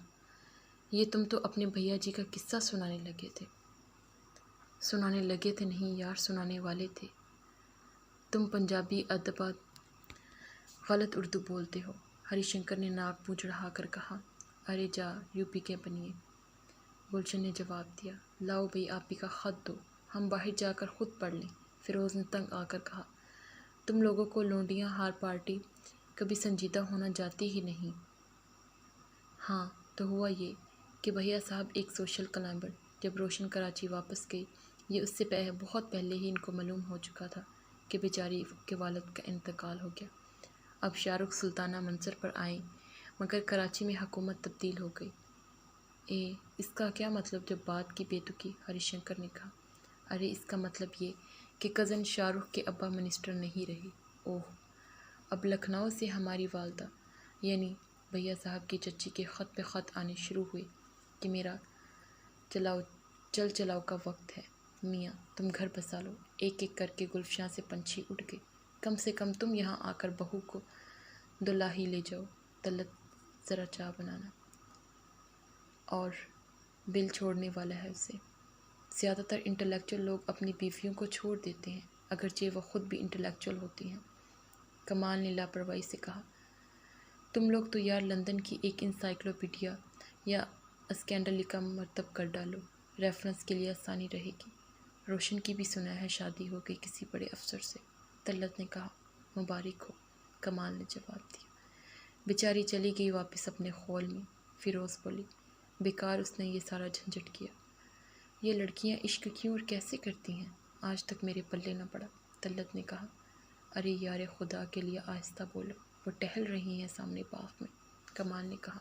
یہ تم تو اپنے بھیا جی کا قصہ سنانے لگے تھے۔ سنانے لگے تھے نہیں یار، سنانے والے تھے۔ تم پنجابی ادبات غلط اردو بولتے ہو، ہری شنکر نے ناک منہ چڑھا کر کہا۔ ارے جا یو پی کے بنیے، گلشن نے جواب دیا۔ لاؤ بھئی آپی کا خط دو، ہم باہر جا کر خود پڑھ لیں، فیروز نے تنگ آ کر کہا۔ تم لوگوں کو لونڈیاں ہار پارٹی کبھی سنجیدہ ہونا جاتی ہی نہیں۔ ہاں تو ہوا یہ کہ بھیا صاحب ایک سوشل کلائمبر۔ جب روشن کراچی واپس گئی، یہ اس سے بہت پہلے ہی ان کو معلوم ہو چکا تھا کہ بیچاری کے والد کا انتقال ہو گیا۔ اب شاہ رخ سلطانہ منصر پر آئیں مگر کراچی میں حکومت تبدیل ہو گئی۔ اس کا کیا مطلب؟ جب بات کی بے تکی، ہری شنکر نے کہا۔ ارے اس کا مطلب یہ کہ کزن شاہ رخ کے ابا منسٹر نہیں رہے۔ اوہ، اب لکھنؤ سے ہماری والدہ یعنی بھیا صاحب کی چچی کے خط پہ خط آنے شروع ہوئے کہ میرا چلاؤ کا وقت ہے، میاں تم گھر بسا لو۔ ایک ایک کر کے گلفشاں سے پنچھی اٹھ گئے۔ کم سے کم تم یہاں آ کر بہو کو دلاہی لے جاؤ، طلعت ذرا چائے بنانا، اور بل چھوڑنے والا ہے اسے۔ زیادہ تر انٹلیکچوئل لوگ اپنی بیویوں کو چھوڑ دیتے ہیں، اگرچہ وہ خود بھی انٹلیکچوئل ہوتی ہیں، کمال نے لاپرواہی سے کہا۔ تم لوگ تو یار لندن کی ایک انسائکلوپیڈیا یا اسکینڈل کا مرتب کر ڈالو، ریفرنس کے لیے آسانی رہے گی۔ روشن کی بھی سنا ہے شادی ہو گئی کسی بڑے افسر سے، طلعت نے کہا۔ مبارک ہو، کمال نے جواب دیا۔ بیچاری چلی گئی واپس اپنے خول میں، فیروز بولی۔ بیکار اس نے یہ سارا جھنجھٹ کیا۔ یہ لڑکیاں عشق کیوں اور کیسے کرتی ہیں، آج تک میرے پلے نہ پڑا، طلعت نے کہا۔ ارے یار خدا کے لیے آہستہ بولو، وہ ٹہل رہی ہیں سامنے باغ میں، کمال نے کہا۔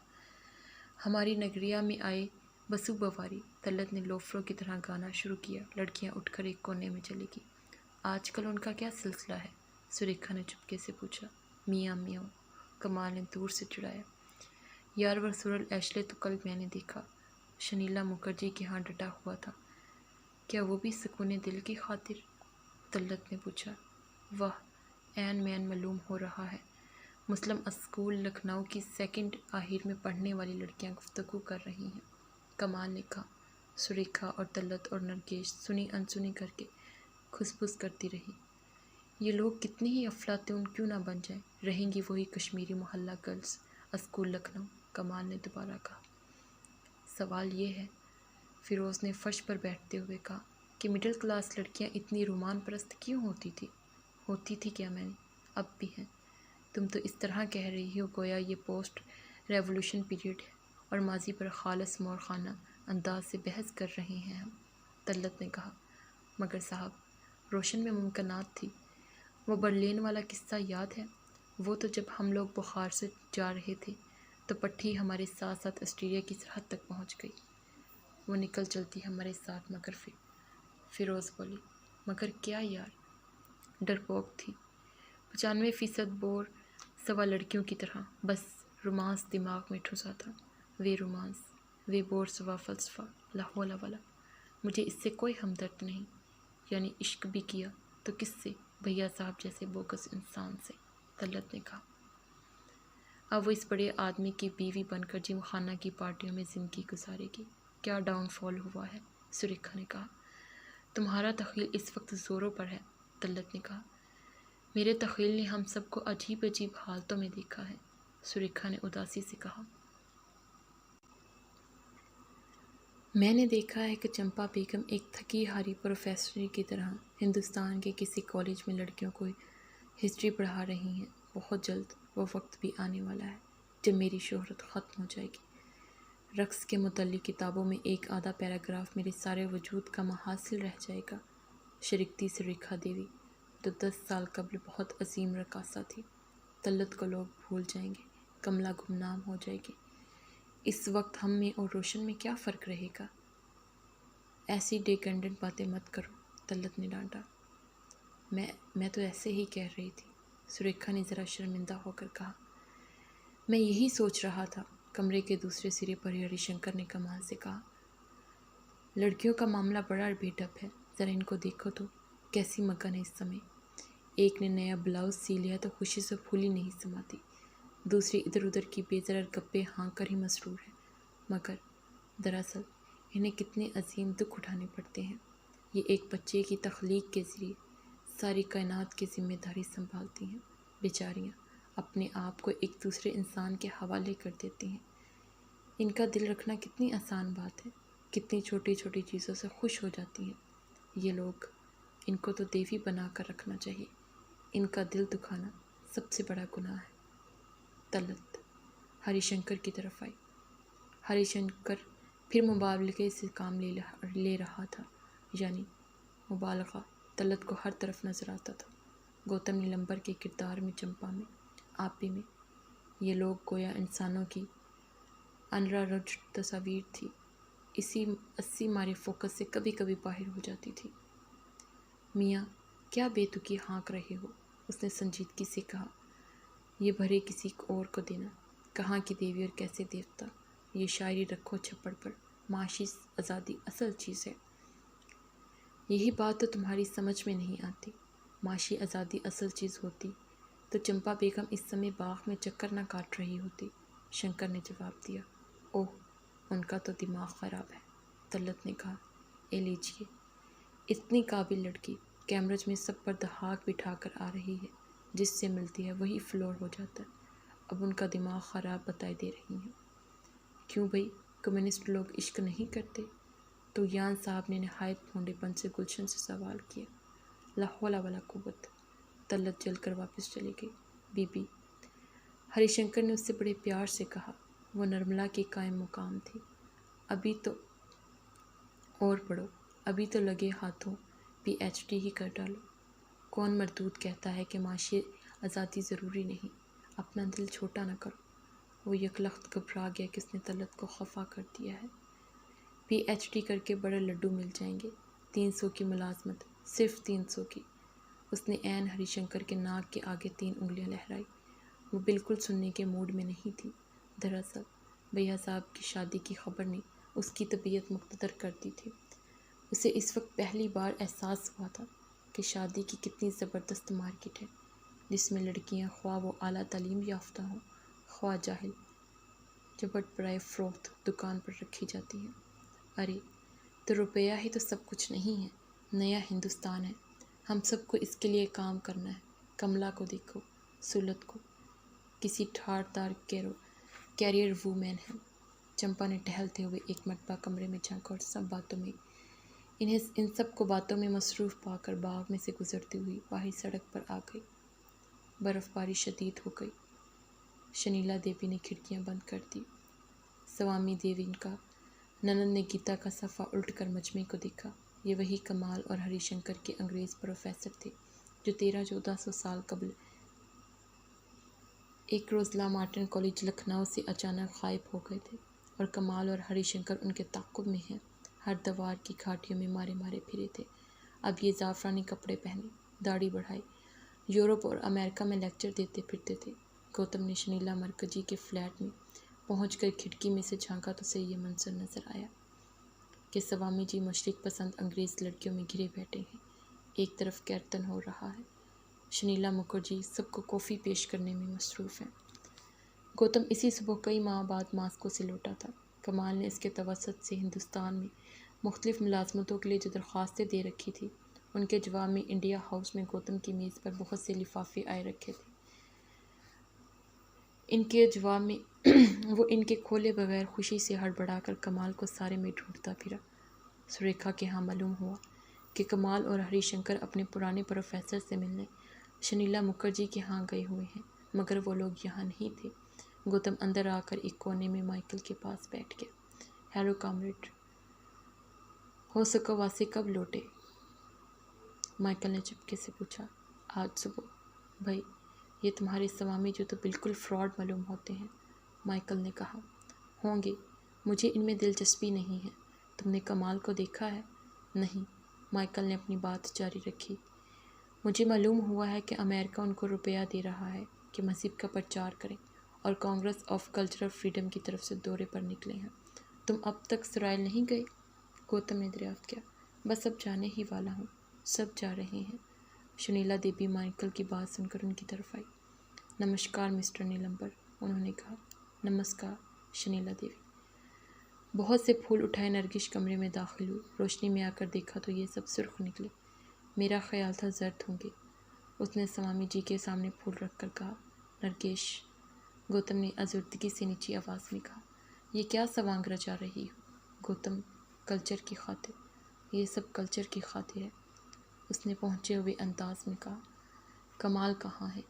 ہماری نگریا میں آئے بسو بواری، طلعت نے لوفروں کی طرح گانا شروع کیا۔ لڑکیاں اٹھ کر ایک کونے میں چلی گئی۔ آج کل ان کا کیا سلسلہ ہے؟ سریکھا نے چپکے سے پوچھا۔ میاں میاں، کمال نے دور سے چڑھایا۔ یارور سورل ایشلے تو کل میں نے دیکھا، شنیلا مکھرجی کے ہاں ڈٹا ہوا تھا، کیا وہ بھی سکون دل کی خاطر؟ طلعت نے پوچھا۔ واہ، عین مین معلوم ہو رہا ہے۔ مسلم اسکول لکھنؤ کی سیکنڈ آخر میں پڑھنے والی لڑکیاں گفتگو کر رہی ہیں، کمال نے کہا۔ سریکھا اور طلعت اور نرگس سنی انسنی کر کے کھس کرتی رہی۔ یہ لوگ کتنی ہی افلاطون کیوں نہ بن جائیں، رہیں گی وہی کشمیری محلہ گرلز اسکول لکھنؤ، کمال نے دوبارہ کہا۔ سوال یہ ہے، فیروز نے فرش پر بیٹھتے ہوئے کہا، کہ مڈل کلاس لڑکیاں اتنی رومان پرست کیوں ہوتی تھی کیا میں نے، اب بھی ہیں؟ تم تو اس طرح کہہ رہی ہو گویا یہ پوسٹ ریولوشن پیریڈ ہے اور ماضی پر خالص مورخانہ انداز سے بحث کر رہے ہیں ہم، طلعت نے کہا۔ مگر صاحب، روشن میں ممکنات تھی۔ وہ برلین والا قصہ یاد ہے؟ وہ تو جب ہم لوگ بخار سے جا رہے تھے تو پٹھی ہمارے ساتھ ساتھ آسٹریلیا کی سرحد تک پہنچ گئی۔ وہ نکل چلتی ہمارے ساتھ مگر فیروز بولی۔ مگر کیا یار؟ ڈرپوک تھی، 95% بور سوا لڑکیوں کی طرح، بس رومانس دماغ میں ٹھسا تھا۔ وے رومانس، وے بور سوا فلسفہ، لا حول ولا۔ مجھے اس سے کوئی ہمدرد نہیں، یعنی عشق بھی کیا تو کس سے؟ بھیا صاحب جیسے بوگس انسان سے، طلعت نے کہا۔ اب وہ اس بڑے آدمی کی بیوی بن کر جم خانہ کی پارٹیوں میں زندگی گزارے گی۔ کیا ڈاؤن فال ہوا ہے، سریکھا نے کہا۔ تمہارا تخیل اس وقت زوروں پر ہے، طلعت نے کہا۔ میرے تخیل نے ہم سب کو عجیب عجیب حالتوں میں دیکھا ہے، سریکھا نے اداسی سے کہا۔ میں نے دیکھا ہے کہ چمپا بیگم ایک تھکی ہاری پروفیسر کی طرح ہندوستان کے کسی کالج میں لڑکیوں کو ہسٹری پڑھا رہی ہیں۔ بہت جلد وہ وقت بھی آنے والا ہے جب میری شہرت ختم ہو جائے گی۔ رقص کے متعلق کتابوں میں ایک آدھا پیراگراف میرے سارے وجود کا محاصل رہ جائے گا۔ شریکتی سریکھا دیوی جو 10 سال قبل بہت عظیم رقاصہ تھی، طلعت کو لوگ بھول جائیں گے، کملا گمنام ہو جائے گی۔ اس وقت ہم میں اور روشن میں کیا فرق رہے گا؟ ایسی ڈیکنڈنٹ باتیں مت کرو، طلعت نے ڈانٹا۔ میں تو ایسے ہی کہہ رہی تھی، سریکھا نے ذرا شرمندہ ہو کر کہا۔ میں یہی سوچ رہا تھا، کمرے کے دوسرے سرے پر ہری شنکر نے کمال سے کہا۔ لڑکیوں کا معاملہ بڑا بے ڈب ہے، ذرا ان کو دیکھو تو، کیسی مگن ہے اس سمے۔ ایک نے نیا بلاؤز سی لیا تو خوشی سے پھولی نہیں سماتی، دوسری ادھر ادھر کی بے ضرر گپیں ہانک کر ہی مسرور ہے، مگر دراصل انہیں کتنے عظیم دکھ اٹھانے پڑتے ہیں۔ یہ ایک بچے کی تخلیق کے ذریعے ساری کائنات کی ذمہ داری سنبھالتی ہیں، بیچاریاں اپنے آپ کو ایک دوسرے انسان کے حوالے کر دیتی ہیں۔ ان کا دل رکھنا کتنی آسان بات ہے، کتنی چھوٹی چھوٹی چیزوں سے خوش ہو جاتی ہیں یہ لوگ۔ ان کو تو دیوی بنا کر رکھنا چاہیے، ان کا دل دکھانا سب سے بڑا گناہ ہے۔ طلعت ہری شنکر کی طرف آئی۔ ہری شنکر پھر مبالغے سے کام لے رہا تھا، یعنی مبالغہ طلعت کو ہر طرف نظر آتا تھا۔ گوتم نیلمبر کے کردار میں، چمپا میں، آپی میں، یہ لوگ گویا انسانوں کی انرارج تصاویر تھی، اسی 80 مارے فوکس سے کبھی کبھی باہر ہو جاتی تھی۔ میاں کیا بے تکی ہانک رہے ہو، اس نے سنجیدگی سے کہا۔ یہ بھرے کسی اور کو دینا، کہاں کی دیوی اور کیسے دیوتا، یہ شاعری رکھو چھپڑ پر، معاشی آزادی اصل چیز ہے۔ یہی بات تو تمہاری سمجھ میں نہیں آتی۔ معاشی آزادی اصل چیز ہوتی تو چمپا بیگم اس سمے باغ میں چکر نہ کاٹ رہی ہوتی، شنکر نے جواب دیا۔ اوہ، ان کا تو دماغ خراب ہے، طلعت نے کہا۔ اے لیجیے، اتنی قابل لڑکی کیمبرج میں سب پر دھاک بٹھا کر آ رہی ہے، جس سے ملتی ہے وہی فلور ہو جاتا ہے۔ اب ان کا دماغ خراب بتائی دے رہی ہیں۔ کیوں بھئی، کمیونسٹ لوگ عشق نہیں کرتے؟ تو یان صاحب نے نہایت پھونڈے پن سے گلشن سے سوال کیا۔ لا حول ولا قوت، طلعت جل کر واپس چلی گئی۔ بی بی، ہری شنکر نے اس سے بڑے پیار سے کہا، وہ نرملا کی قائم مقام تھی۔ ابھی تو اور پڑھو، ابھی تو لگے ہاتھوں پی ایچ ڈی ہی کر ڈالو۔ کون مردود کہتا ہے کہ معاشی آزادی ضروری نہیں، اپنا دل چھوٹا نہ کرو۔ وہ یکلخت گھبرا گیا کہ اس نے طلعت کو خفا کر دیا ہے۔ پی ایچ ڈی کر کے بڑے لڈو مل جائیں گے، 300 کی ملازمت، صرف 300 کی۔ اس نے عین ہری شنکر کے ناک کے آگے 3 انگلیاں لہرائی۔ وہ بالکل سننے کے موڈ میں نہیں تھی۔ دراصل بھیا صاحب کی شادی کی خبر نے اس کی طبیعت مقتدر کر دی تھی۔ اسے اس وقت پہلی بار احساس ہوا تھا کہ شادی کی کتنی زبردست مارکیٹ ہے، جس میں لڑکیاں خواہ وہ اعلیٰ تعلیم یافتہ ہوں، خواہ جاہل، جبٹ برائے فروخت دکان پر رکھی جاتی ہیں۔ ارے تو روپیہ ہی تو سب کچھ نہیں ہے، نیا ہندوستان ہے، ہم سب کو اس کے لیے کام کرنا ہے۔ کملا کو دیکھو، سولت کو، کسی ٹھاٹ دار کیریئر وومین ہے۔ چمپا نے ٹہلتے ہوئے ایک مرتبہ کمرے میں جھانکا اور ان سب کو باتوں میں مصروف پا کر باغ میں سے گزرتی ہوئی باہر سڑک پر آ گئی۔ برف باری شدید ہو گئی۔ شنیلا دیوی نے کھڑکیاں بند کر دی۔ سوامی دیوی کا ننند نے گیتا کا صفحہ الٹ کر مجمع کو دیکھا۔ یہ وہی کمال اور ہری شنکر کے انگریز پروفیسر تھے جو 1300-1400 سال قبل ایک روز لامارٹن کالج لکھنؤ سے اچانک غائب ہو گئے تھے، اور کمال اور ہری شنکر ان کے تعاقب میں ہیں، ہر دوار کی گھاٹیوں میں مارے مارے پھرے تھے۔ اب یہ زعفرانی کپڑے پہنے، داڑھی بڑھائی، یورپ اور امریکہ میں لیکچر دیتے پھرتے تھے۔ گوتم نے شنیلا مرکزی کے فلیٹ میں پہنچ کر کھڑکی میں سے جھانکا تو اسے یہ منظر نظر آیا کہ سوامی جی مشرق پسند انگریز لڑکیوں میں گھرے بیٹھے ہیں، ایک طرف کیرتن ہو رہا ہے، شنیلا مکھرجی سب کو کافی پیش کرنے میں مصروف ہیں۔ گوتم اسی صبح کئی ماہ بعد ماسکو سے لوٹا تھا۔ کمال نے اس کے توسط سے ہندوستان میں مختلف ملازمتوں کے لیے جو درخواستیں دے رکھی تھی، ان کے جواب میں انڈیا ہاؤس میں گوتم کی میز پر بہت سے لفافے آئے رکھے تھے۔ ان کے جواب میں وہ ان کے کھولے بغیر خوشی سے ہڑبڑا کر کمال کو سارے میں ڈھونڈتا پھرا۔ سریکھا کے ہاں معلوم ہوا کہ کمال اور ہری شنکر اپنے پرانے پروفیسر سے ملنے شنیلا مکھرجی کے ہاں گئے ہوئے ہیں، مگر وہ لوگ یہاں نہیں تھے۔ گوتم اندر آ کر ایک کونے میں مائیکل کے پاس بیٹھ گیا۔ ہیلو کامریڈ، ہو سکا واسے کب لوٹے؟ مائیکل نے چپکے سے پوچھا۔ آج صبح۔ بھائی، یہ تمہارے سوامی جو تو بالکل فراڈ معلوم ہوتے ہیں، مائیکل نے کہا۔ ہوں گے، مجھے ان میں دلچسپی نہیں ہے۔ تم نے کمال کو دیکھا ہے؟ نہیں، مائیکل نے اپنی بات جاری رکھی۔ مجھے معلوم ہوا ہے کہ امریکہ ان کو روپیہ دے رہا ہے کہ مذہب کا پرچار کریں اور کانگریس آف کلچرل فریڈم کی طرف سے دورے پر نکلے ہیں۔ تم اب تک اسرائیل نہیں گئے؟ گوتم نے دریافت کیا۔ بس اب جانے ہی والا ہوں، سب جا رہے ہیں۔ شنیلا دیوی مائیکل کی بات سن کر ان کی طرف آئی۔ نمشکار مسٹر نیلمبر، انہوں نے کہا۔ نمسکار، شنیلا دیوی۔ بہت سے پھول اٹھائے نرگس کمرے میں داخل ہوئی۔ روشنی میں آ کر دیکھا تو یہ سب سرخ نکلے۔ میرا خیال تھا زرد ہوں گے، اس نے سوامی جی کے سامنے پھول رکھ کر کہا۔ نرگس، گوتم نے ازردگی سے نیچی آواز میں کہا۔ یہ کیا سوانگ رچا رہی ہو؟ گوتم، کلچر کی خاطر، یہ سب کلچر کی خاطر ہے، اس نے پہنچے ہوئے انداز میں کہا۔ کمال کہاں ہے؟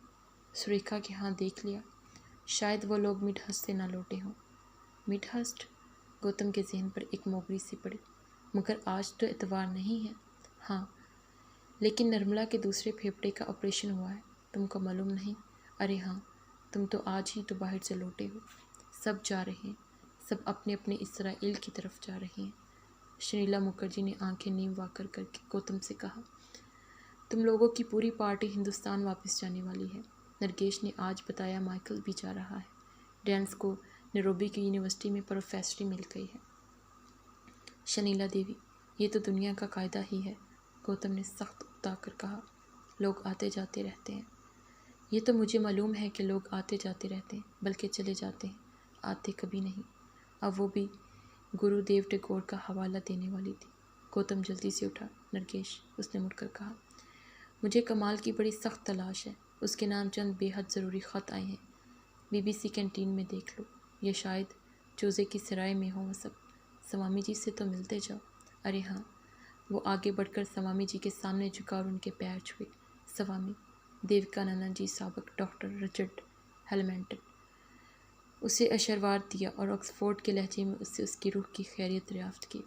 سریکھا کے ہاں دیکھ لیا، شاید وہ لوگ مڈ ہسٹ سے نہ لوٹے ہوں۔ مڈ ہسٹ؟ گوتم کے ذہن پر ایک موگری سی پڑی۔ مگر آج تو اتوار نہیں ہے۔ ہاں، لیکن نرملا کے دوسرے پھیپھڑے کا آپریشن ہوا ہے، تم کو معلوم نہیں؟ ارے ہاں، تم تو آج ہی تو باہر سے لوٹے ہو۔ سب جا رہے ہیں، سب اپنے اپنے اسرائیل کی طرف جا رہے ہیں۔ شنیلا مکھرجی نے آنکھیں نیم وا کر کے گوتم سے کہا۔ تم لوگوں کی پوری پارٹی ہندوستان واپس جانے والی ہے، نرگس نے آج بتایا۔ مائیکل بھی جا رہا ہے، ڈینس کو نیروبی کی یونیورسٹی میں پروفیسری مل گئی ہے۔ شنیلا دیوی، یہ تو دنیا کا قاعدہ ہی ہے، گوتم نے سخت اکتا کر کہا۔ لوگ آتے جاتے رہتے ہیں۔ یہ تو مجھے معلوم ہے کہ لوگ آتے جاتے رہتے ہیں، بلکہ چلے جاتے ہیں، آتے کبھی نہیں۔ اب وہ بھی گرو دیو ٹیگور کا حوالہ دینے والی تھی۔ گوتم جلدی سے اٹھا۔ نرگس، اس نے مڑ کر کہا، مجھے کمال کی بڑی سخت تلاش ہے، اس کے نام چند بے حد ضروری خط آئے ہیں، BBC کینٹین میں دیکھ لو، یا شاید چوزے کی سرائے میں ہوں وہ سب۔ سوامی جی سے تو ملتے جاؤ۔ ارے ہاں، وہ آگے بڑھ کر سوامی جی کے سامنے جھکا اور ان کے پیر چھوئے۔ سوامی دیوکانند جی، سابق ڈاکٹر رچرڈ ہیلمنٹن، اسے اشرواد دیا اور آکسفورڈ کے لہجے میں اس سے اس کی روح کی خیریت دریافت کی۔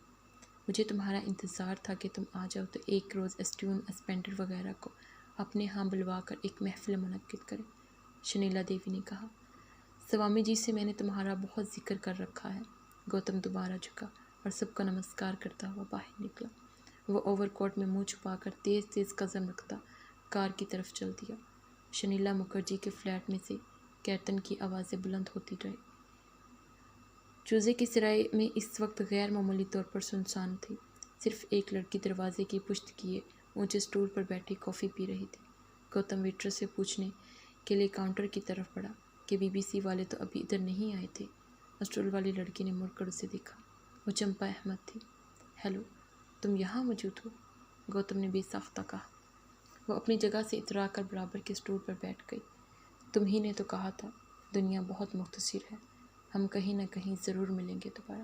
مجھے تمہارا انتظار تھا کہ تم آ جاؤ تو ایک روز اسٹیون اسپینڈر وغیرہ کو اپنے ہاں بلوا کر ایک محفل منعقد کریں، شنیلا دیوی نے کہا۔ سوامی جی سے میں نے تمہارا بہت ذکر کر رکھا ہے۔ گوتم دوبارہ جھکا اور سب کو نمسکار کرتا ہوا باہر نکلا۔ وہ اوور کوٹ میں منہ چھپا کر تیز تیز قدم رکھتا کار کی طرف چل دیا۔ شنیلا مکھرجی کے فلیٹ میں سے کیرتن کی آوازیں بلند ہوتی رہی۔ چوزے کی سرائے میں اس وقت غیر معمولی طور پر سنسان تھی۔ صرف ایک لڑکی دروازے کی پشت کیے اونچے اسٹول پر بیٹھی کافی پی رہی تھی۔ گوتم ویٹر سے پوچھنے کے لیے کاؤنٹر کی طرف بڑھا کہ BBC والے تو ابھی ادھر نہیں آئے تھے۔ اسٹول والی لڑکی نے مڑ کر اسے دیکھا، وہ چمپا احمد تھی۔ ہیلو، تم یہاں موجود ہو؟ گوتم نے بے ساختہ کہا۔ وہ اپنی جگہ سے اترا کر برابر کے اسٹول پر بیٹھ گئی۔ تم ہی نے تو کہا تھا، دنیا بہت مختصر ہے، ہم کہیں نہ کہیں ضرور ملیں گے دوبارہ۔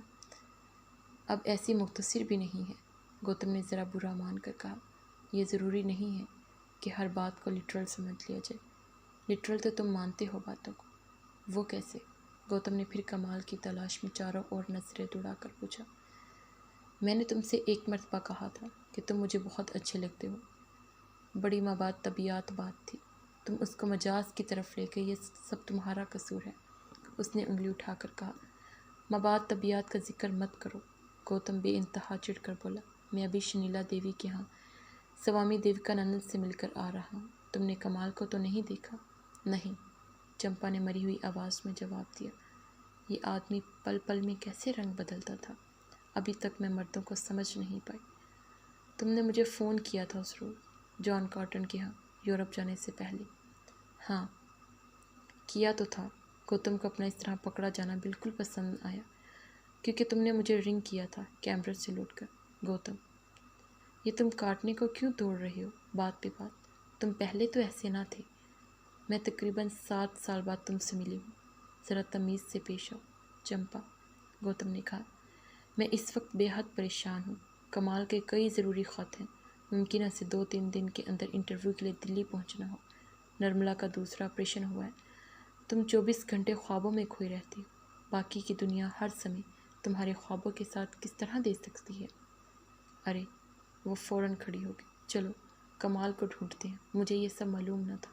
اب ایسی مختصر بھی نہیں ہے، گوتم نے ذرا برا مان کر کہا۔ یہ ضروری نہیں ہے کہ ہر بات کو لٹرل سمجھ لیا جائے۔ لٹرل تو تم مانتے ہو باتوں کو۔ وہ کیسے؟ گوتم نے پھر کمال کی تلاش میں چاروں اور نظریں دوڑا کر پوچھا۔ میں نے تم سے ایک مرتبہ کہا تھا کہ تم مجھے بہت اچھے لگتے ہو۔ بڑی مابعد طبیعیات بات تھی، تم اس کو مجاز کی طرف لے گئے، یہ سب تمہارا قصور ہے، اس نے انگلی اٹھا کر کہا۔ مابعد طبیعیات کا ذکر مت کرو، گوتم بے انتہا چڑ کر بولا۔ میں ابھی شنیلا دیوی کے ہاں سوامی دیوکانند سے مل کر آ رہا ہوں۔ تم نے کمال کو تو نہیں دیکھا؟ نہیں، چمپا نے مری ہوئی آواز میں جواب دیا۔ یہ آدمی پل پل میں کیسے رنگ بدلتا تھا، ابھی تک میں مردوں کو سمجھ نہیں پائی۔ تم نے مجھے فون کیا تھا اس روز جان کارٹن کے ہاں یورپ جانے سے پہلے؟ ہاں، کیا تو تھا، گوتم کو اپنا اس طرح پکڑا جانا بالکل پسند آیا، کیونکہ تم نے مجھے رنگ کیا تھا کیمرے سے لوٹ کر۔ گوتم: یہ تم کاٹنے کو کیوں توڑ رہے ہو بات پہ بات؟ تم پہلے تو ایسے نہ تھے۔ میں تقریباً 7 سال بعد تم سے ملی ہوں، ذرا تمیز سے پیش آؤ چمپا۔ گوتم نے کہا: میں اس وقت بے حد پریشان ہوں، کمال کے کئی ضروری خط ہیں، ممکن ہے اسے 2-3 دن کے اندر انٹرویو کے لیے دلی پہنچنا ہو، نرملا کا دوسرا آپریشن ہوا ہے، تم 24 گھنٹے خوابوں میں کھوئی رہتی ہو، باقی کی دنیا ہر سمے تمہارے خوابوں کے ساتھ کس طرح دے سکتی ہے؟ ارے وہ فوراً کھڑی ہو گئی: چلو کمال کو ڈھونڈتے ہیں، مجھے یہ سب معلوم نہ تھا۔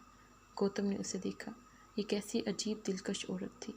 گوتم نے اسے دیکھا، یہ کیسی عجیب دلکش عورت تھی،